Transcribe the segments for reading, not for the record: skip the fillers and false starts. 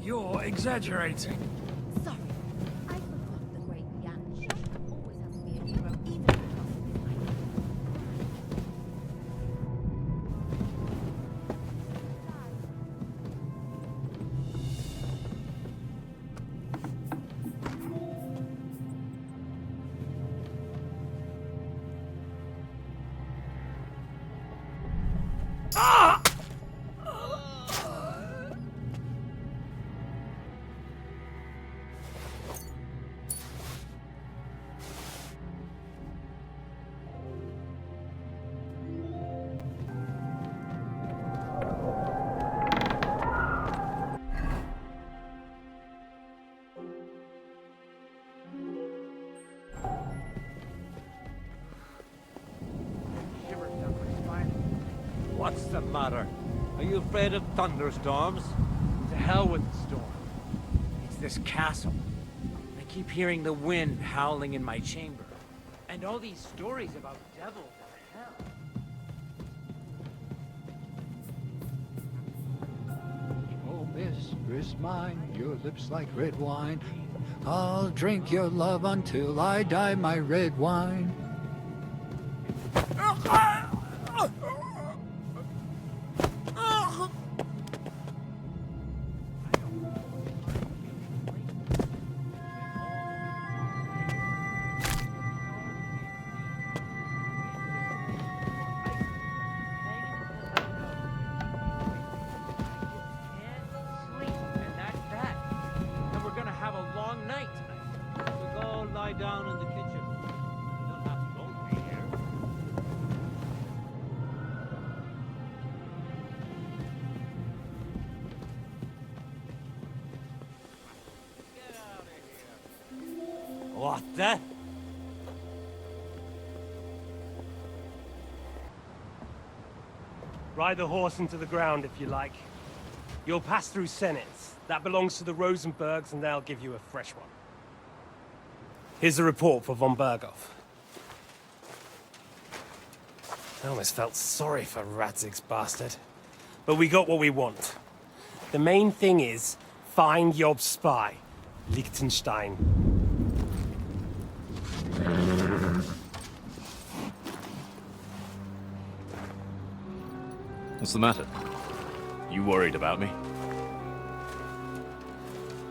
You're exaggerating. Sorry, I forgot the great Jan. Shusha always has to be a hero, even if it costs his life. What's the matter? Are you afraid of thunderstorms? To hell with the storm. It's this castle. I keep hearing the wind howling in my chamber. And all these stories about devils and hell. Oh, mistress mine, your lips like red wine. I'll drink your love until I die, my red wine. Down in the kitchen. You don't have to both be here. Get out of here. What the? Ride the horse into the ground if you like. You'll pass through Senates. That belongs to the Rosenbergs, and they'll give you a fresh one. Here's a report for von Berghoff. I almost felt sorry for Radzig's bastard. But we got what we want. The main thing is, find Job's spy, Liechtenstein. What's the matter? You worried about me?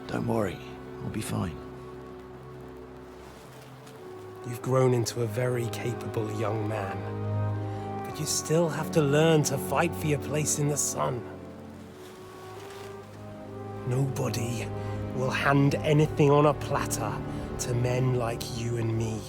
Don't worry, I'll be fine. You've grown into a very capable young man. But you still have to learn to fight for your place in the sun. Nobody will hand anything on a platter to men like you and me.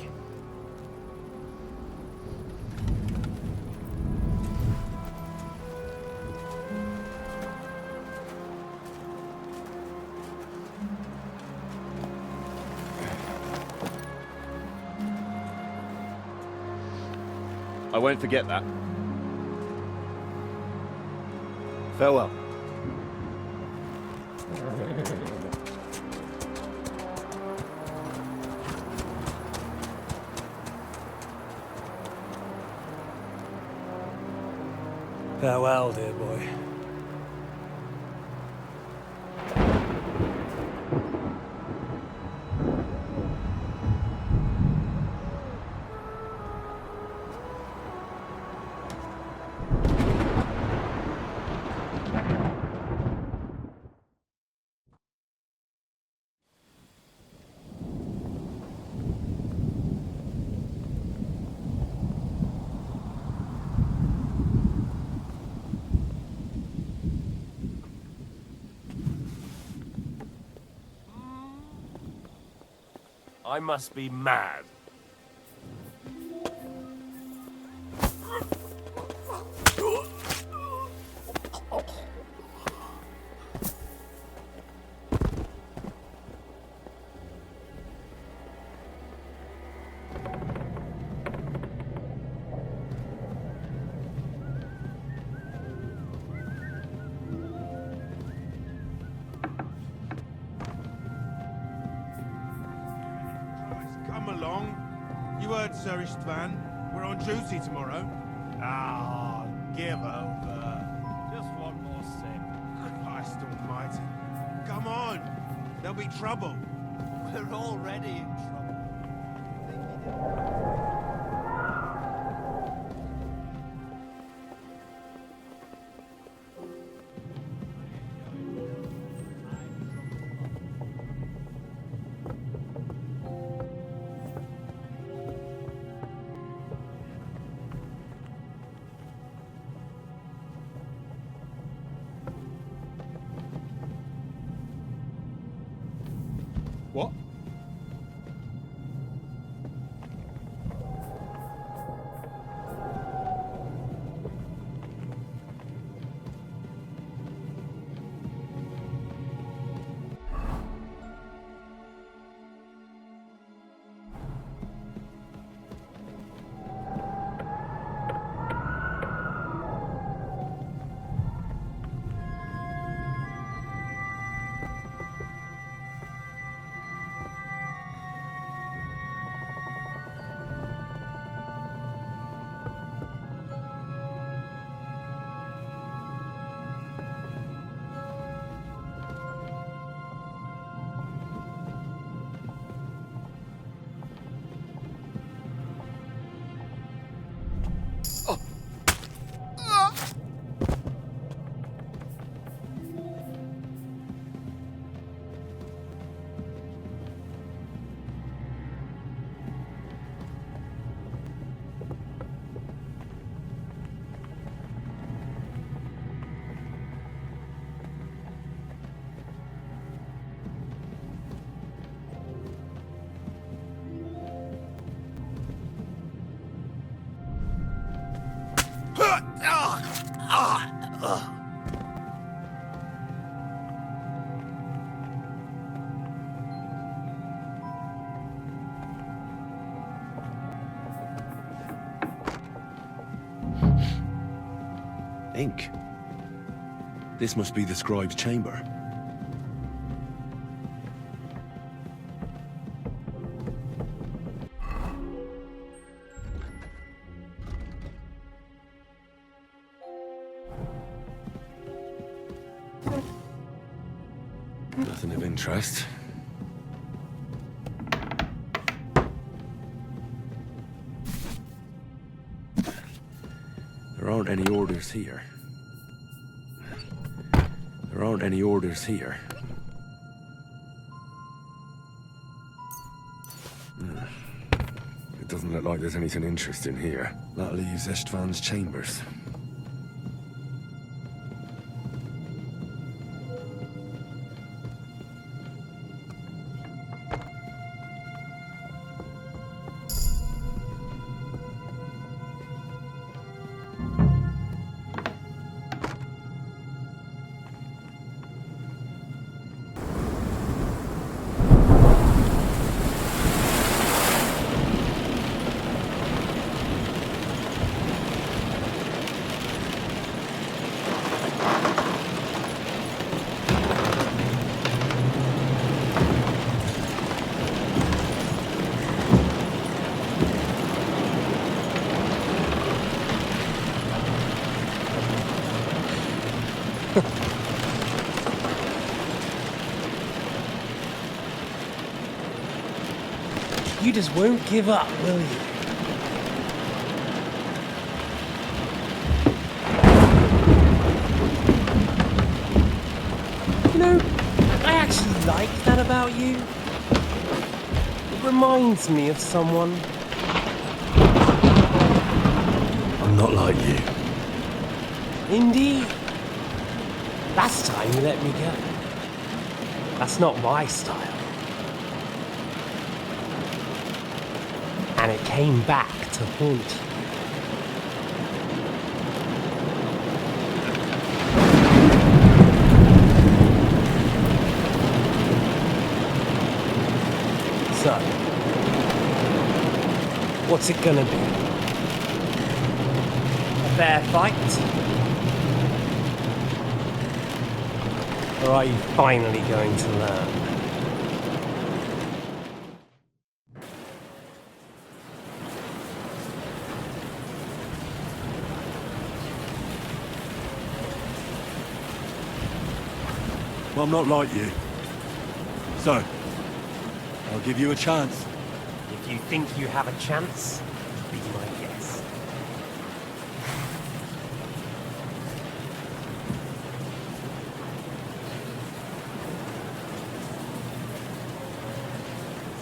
I won't forget that. Farewell. Farewell, dear boy. I must be mad. Come along. You heard Sir Ištvan. We're on duty tomorrow. Ah, give over. Just one more sip. Christ almighty. Come on. There'll be trouble. We're already in trouble. What? Ink. This must be the scribe's chamber. Nothing of interest. There aren't any orders here. There aren't any orders here. It doesn't look like there's anything interesting here. That leaves Ishtvan's chambers. You just won't give up, will you? You know, I actually like that about you. It reminds me of someone. I'm not like you. Indeed. Last time you let me go. That's not my style. And it came back to haunt you. So, what's it gonna be? A fair fight? Or are you finally going to learn? Well, I'm not like you. So, I'll give you a chance. If you think you have a chance, be my guest.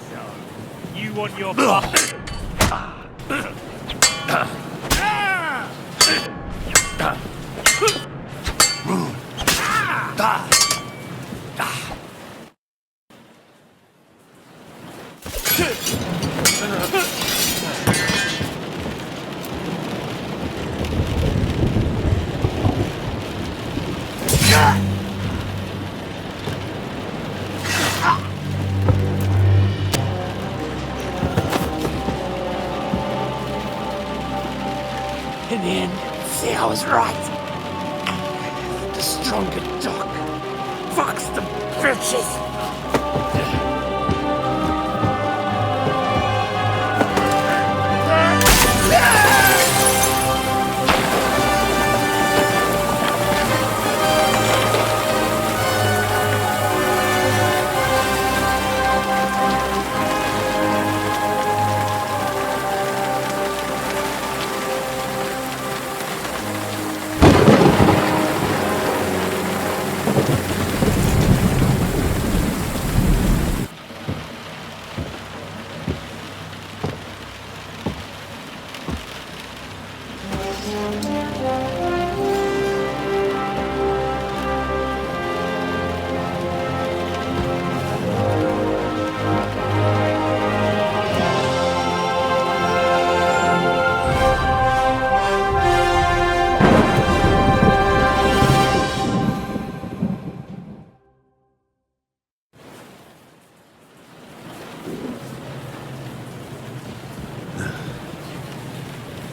So, you want your In the end, see, I was right. The stronger dog. Fucks the bitches.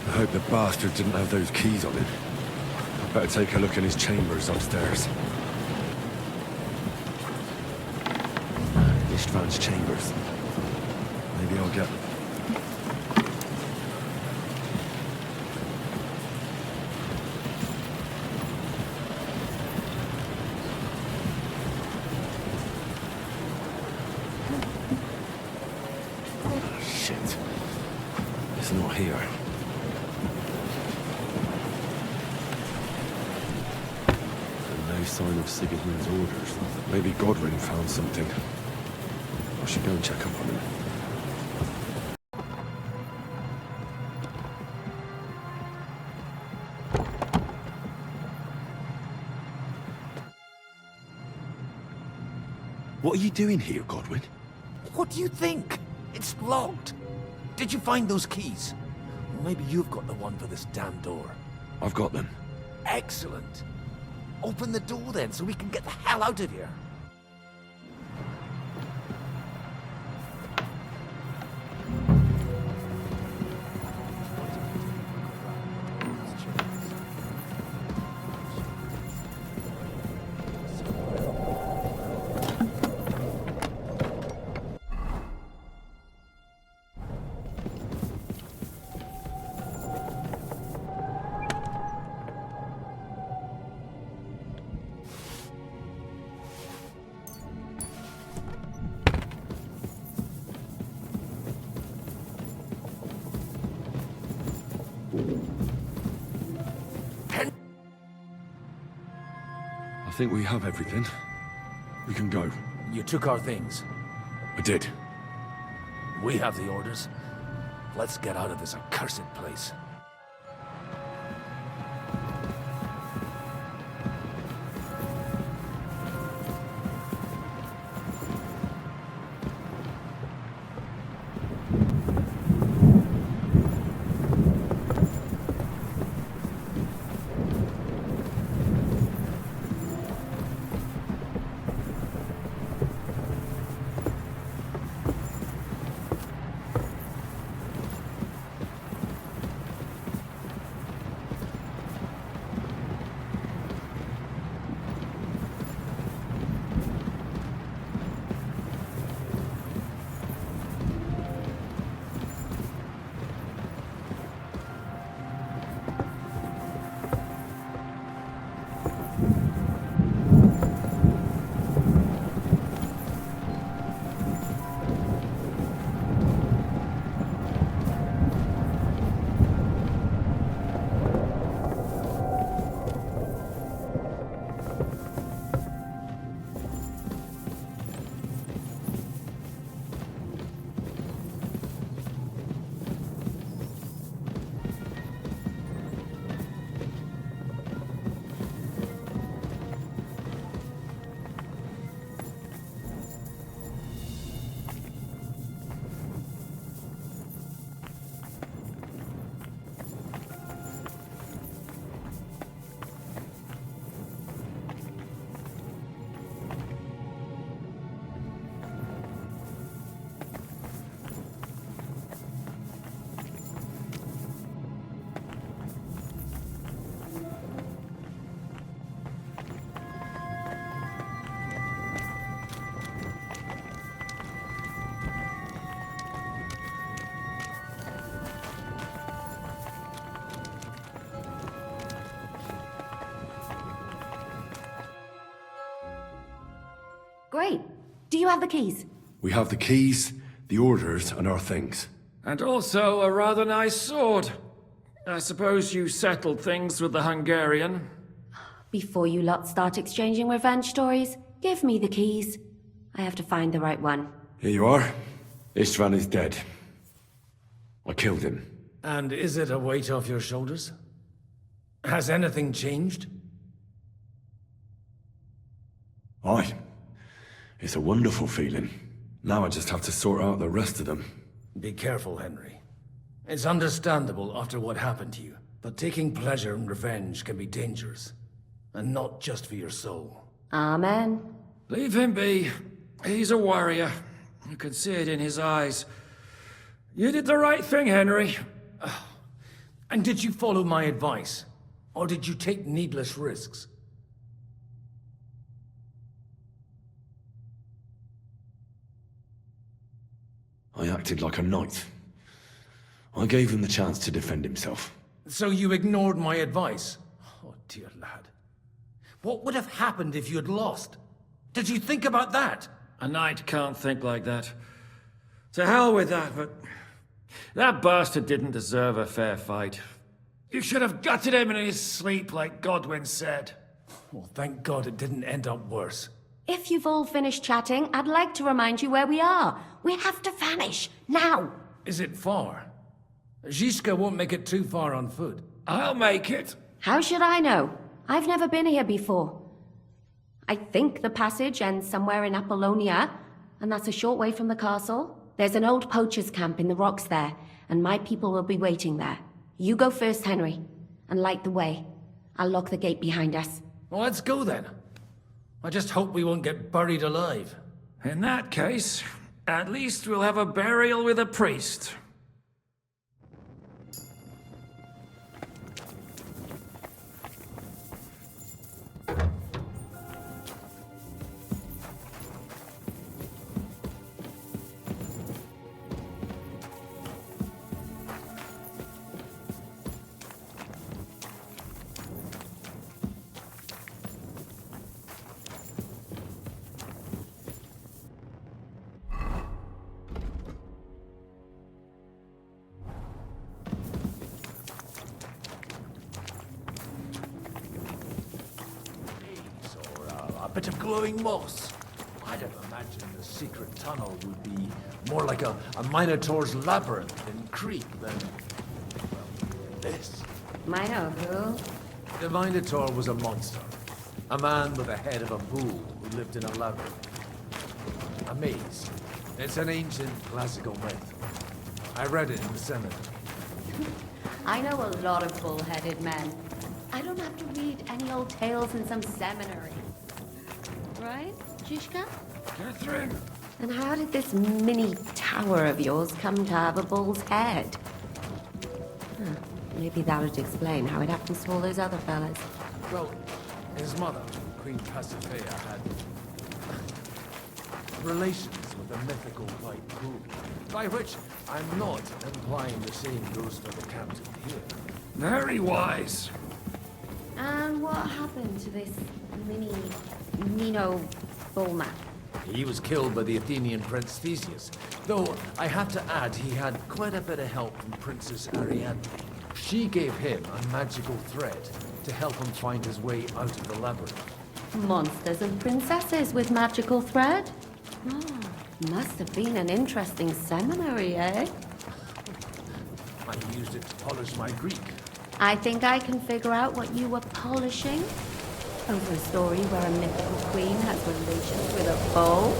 I hope the bastard didn't have those keys on him. I'd better take a look in his chambers upstairs. Ištvan's chambers. Maybe I'll get them. Oh, shit. It's not here. No sign of Sigismund's orders. Maybe Godwin found something. I should go and check up on him. What are you doing here, Godwin? What do you think? It's locked. Did you find those keys? Well, maybe you've got the one for this damn door. I've got them. Excellent. Open the door then, so we can get the hell out of here. I think we have everything. We can go. You took our things. I did. We have the orders. Let's get out of this accursed place. Great. Do you have the keys? We have the keys, the orders, and our things. And also a rather nice sword. I suppose you settled things with the Hungarian. Before you lot start exchanging revenge stories, give me the keys. I have to find the right one. Here you are. Ištvan is dead. I killed him. And is it a weight off your shoulders? Has anything changed? Aye. It's a wonderful feeling. Now I just have to sort out the rest of them. Be careful, Henry. It's understandable after what happened to you, but taking pleasure in revenge can be dangerous. And not just for your soul. Amen. Leave him be. He's a warrior. You can see it in his eyes. You did the right thing, Henry. And did you follow my advice? Or did you take needless risks? I acted like a knight. I gave him the chance to defend himself. So you ignored my advice? Oh, dear lad. What would have happened if you had lost? Did you think about that? A knight can't think like that. To hell with that, but... that bastard didn't deserve a fair fight. You should have gutted him in his sleep, like Godwin said. Well, thank God it didn't end up worse. If you've all finished chatting, I'd like to remind you where we are. We have to vanish, now! Is it far? Zizka won't make it too far on foot. I'll make it. How should I know? I've never been here before. I think the passage ends somewhere in Apollonia, and that's a short way from the castle. There's an old poacher's camp in the rocks there, and my people will be waiting there. You go first, Henry, and light the way. I'll lock the gate behind us. Well, let's go then. I just hope we won't get buried alive. In that case, at least we'll have a burial with a priest. A bit of glowing moss. I'd have imagined the secret tunnel would be more like a Minotaur's labyrinth in Crete than, well, this. Mino who? The Minotaur was a monster. A man with the head of a bull who lived in a labyrinth. A maze. It's an ancient classical myth. I read it in the seminary. I know a lot of bull-headed men. I don't have to read any old tales in some seminary. Right, Zizka? Catherine! And how did this mini tower of yours come to have a bull's head? Huh. Maybe that would explain how it happens to all those other fellas. Well, his mother, Queen Pasiphae, had relations with a mythical white bull. By which I'm not implying the same goes for the captain here. Very wise. And what happened to this Mino bullman? He was killed by the Athenian Prince Theseus, though I have to add he had quite a bit of help from Princess Ariadne. She gave him a magical thread to help him find his way out of the labyrinth. Monsters and princesses with magical thread? Oh, must have been an interesting seminary, eh? I used it to polish my Greek. I think I can figure out what you were polishing. Over a story where a mythical queen has relations with a bull.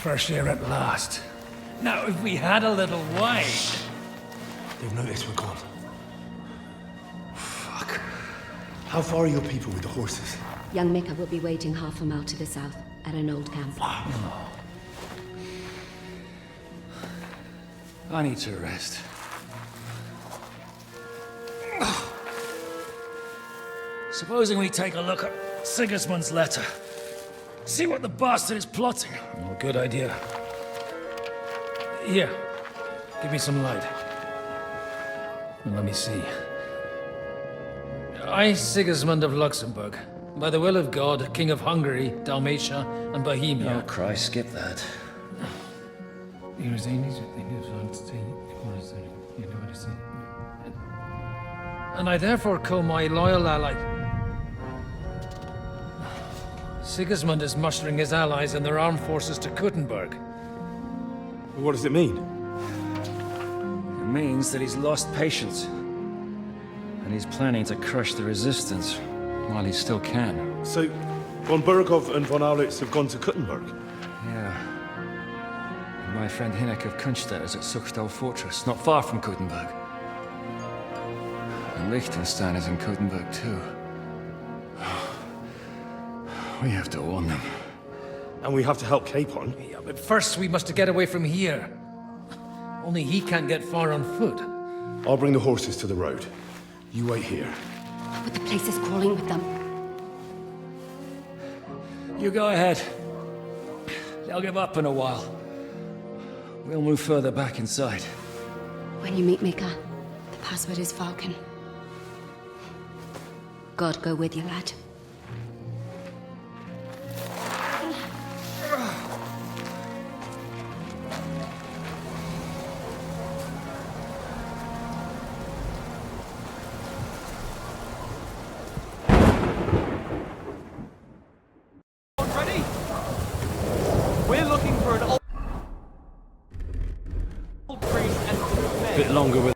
Fresh air at last. Now, if we had a little wine... They've noticed we're gone. Fuck. How far are your people with the horses? Young Mika will be waiting half a mile to the south, at an old camp. I need to rest. Supposing we take a look at Sigismund's letter. See what the bastard is plotting. Oh, good idea. Here, give me some light. And let me see. I, Sigismund of Luxembourg, by the will of God, King of Hungary, Dalmatia, and Bohemia. Oh, Christ, skip that. And I therefore call my loyal ally. Sigismund is mustering his allies and their armed forces to Kuttenberg. What does it mean? It means that he's lost patience. And he's planning to crush the resistance while he still can. So, von Burgov and von Aulitz have gone to Kuttenberg? Yeah. And my friend Hinnek of Kunstedt is at Suchstal Fortress, not far from Kuttenberg. And Liechtenstein is in Kuttenberg too. We have to warn them. And we have to help Capon? Yeah, but first we must get away from here. Only he can't get far on foot. I'll bring the horses to the road. You wait here. But the place is crawling with them. You go ahead. They'll give up in a while. We'll move further back inside. When you meet Mika, the password is Falcon. God go with you, lad. Ready? We're looking for an old priest and two men. Bit longer with...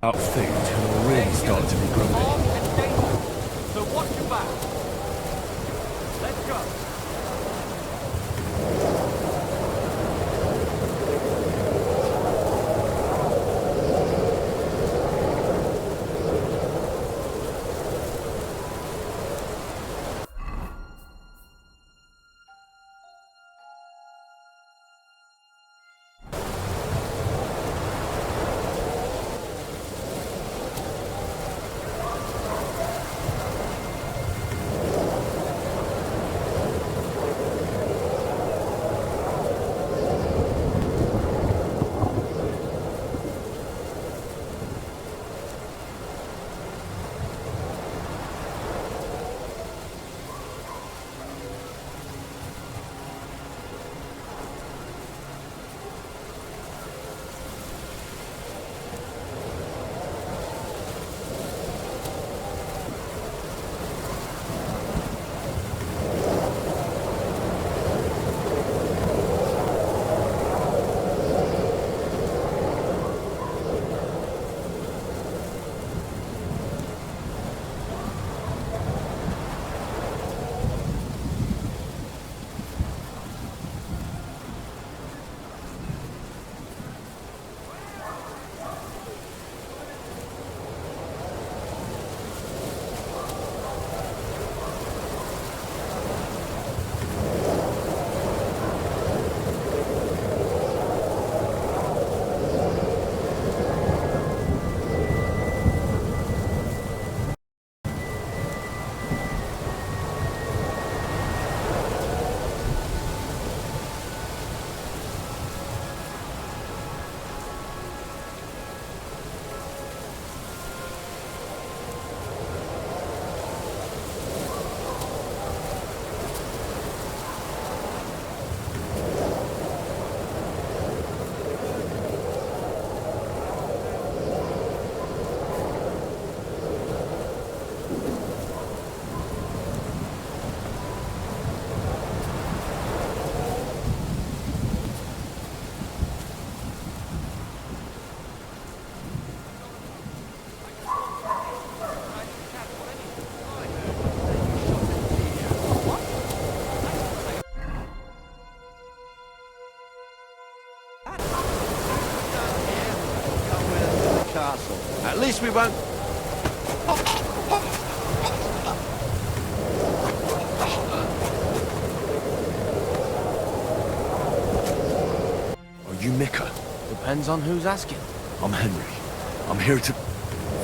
Outfit will really start to be grumpy. Armed and dangerous. So watch your back. Let's go. At least we won't... Depends on who's asking. I'm Henry. I'm here to...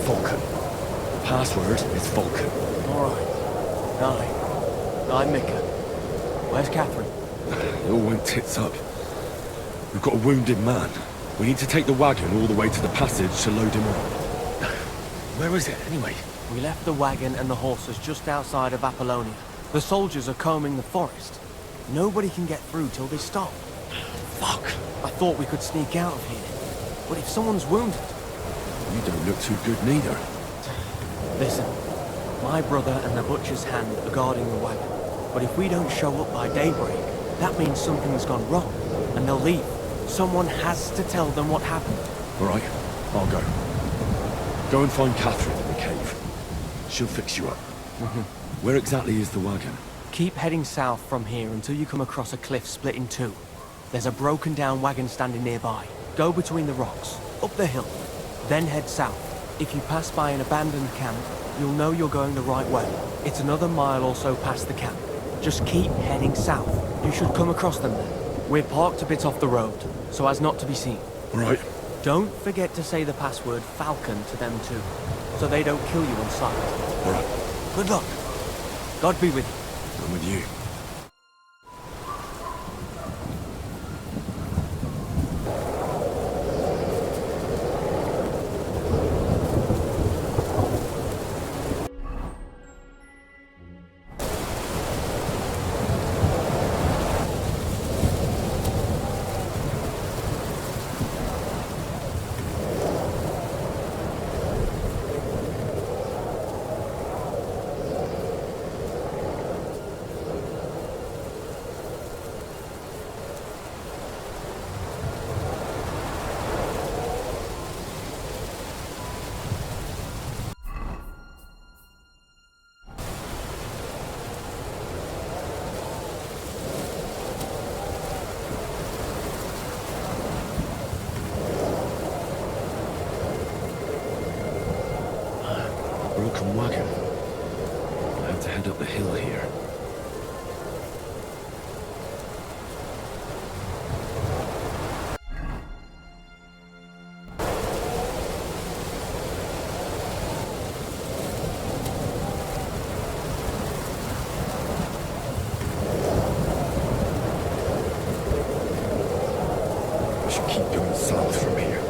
Vulcan. The password is Vulcan. All right. I'm Mika. Where's Catherine? It all went tits up. We've got a wounded man. We need to take the wagon all the way to the passage to load him up. Where is it, anyway? We left the wagon and the horses just outside of Apollonia. The soldiers are combing the forest. Nobody can get through till they stop. Fuck. I thought we could sneak out of here. But if someone's wounded... You don't look too good neither. Listen, my brother and the butcher's hand are guarding the wagon. But if we don't show up by daybreak, that means something's gone wrong, and they'll leave. Someone has to tell them what happened. All right, I'll go. Go and find Catherine in the cave. She'll fix you up. Where exactly is the wagon? Keep heading south from here until you come across a cliff split in two. There's a broken down wagon standing nearby. Go between the rocks, up the hill, then head south. If you pass by an abandoned camp, you'll know you're going the right way. It's another mile or so past the camp. Just keep heading south. You should come across them then. We're parked a bit off the road, so as not to be seen. All right. Don't forget to say the password Falcon to them too, so they don't kill you on sight. All right. Good luck. God be with you. I'm with you. Broken wagon. I have to head up the hill here. I should keep going south from here.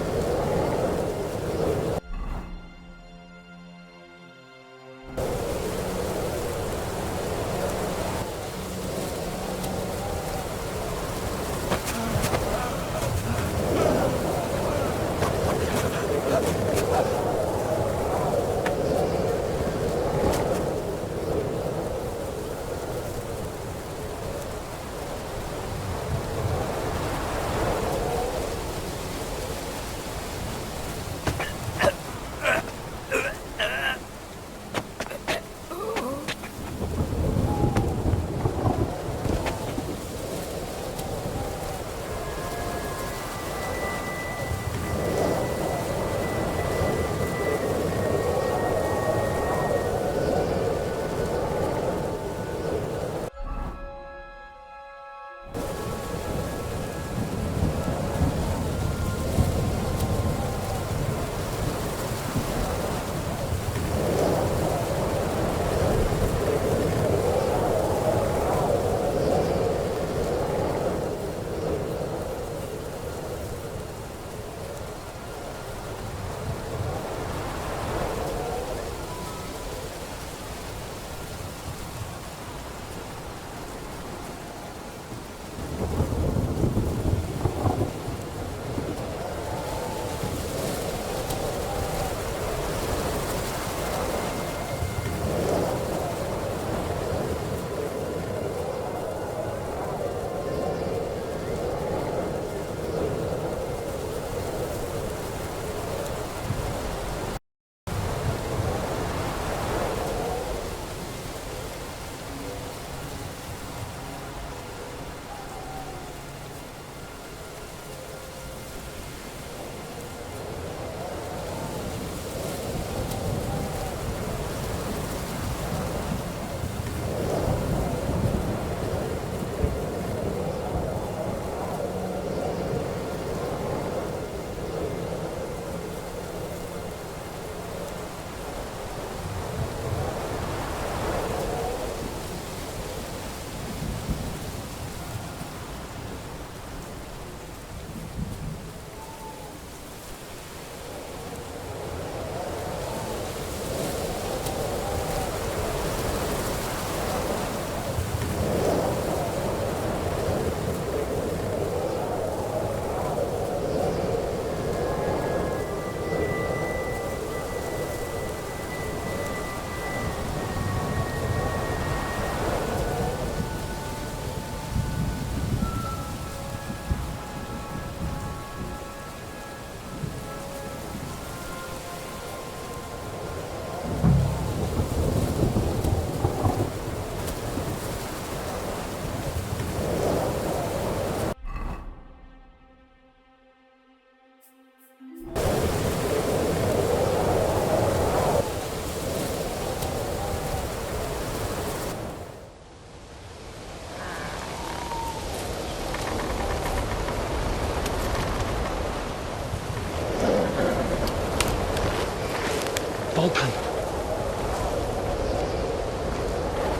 Volpan.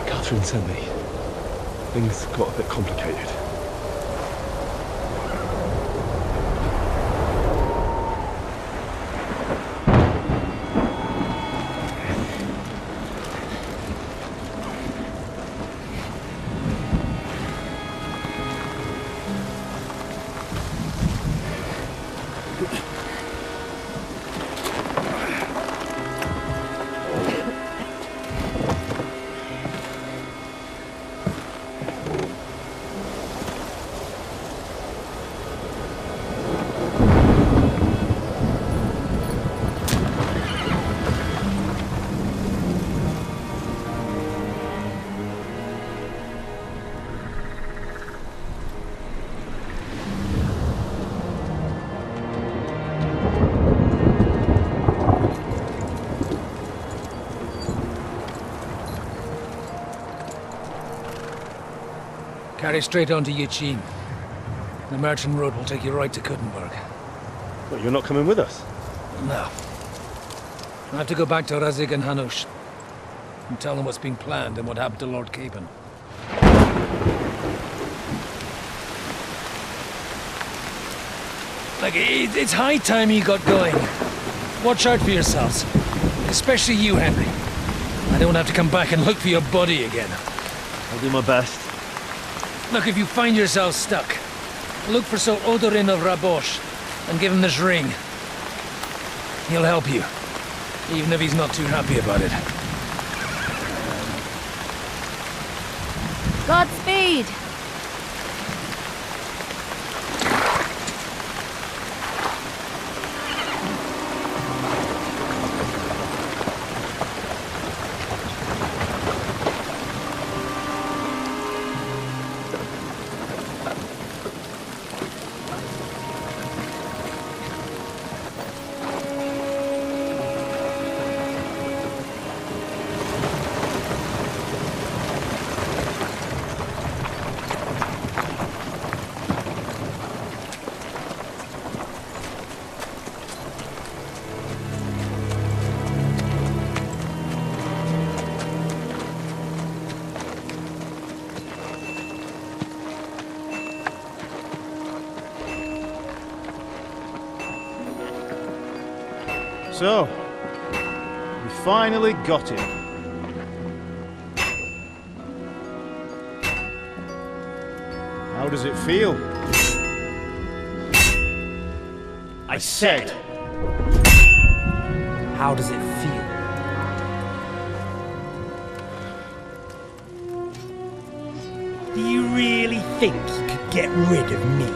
Catherine sent me. Things got a bit complicated. Carry straight on to Yuchin. The merchant road will take you right to Kuttenberg. But you're not coming with us? No. I have to go back to Razik and Hanush and tell them what's been planned and what happened to Lord Capon. Like, it's high time you got going. Watch out for yourselves. Especially you, Henry. I don't have to come back and look for your body again. I'll do my best. Look, if you find yourself stuck, look for Sir Odorin of Rabosh and give him this ring. He'll help you, even if he's not too happy about it. Godspeed! So, we finally got him. How does it feel? I said, how does it feel? Do you really think you could get rid of me?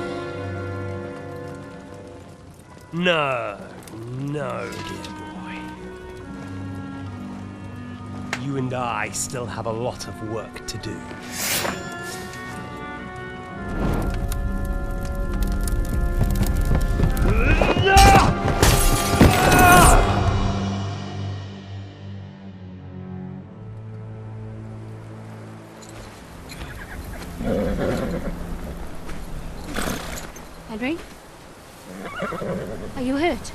No, dear boy. You and I still have a lot of work to do. Henry? Are you hurt?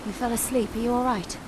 You fell asleep. Are you all right?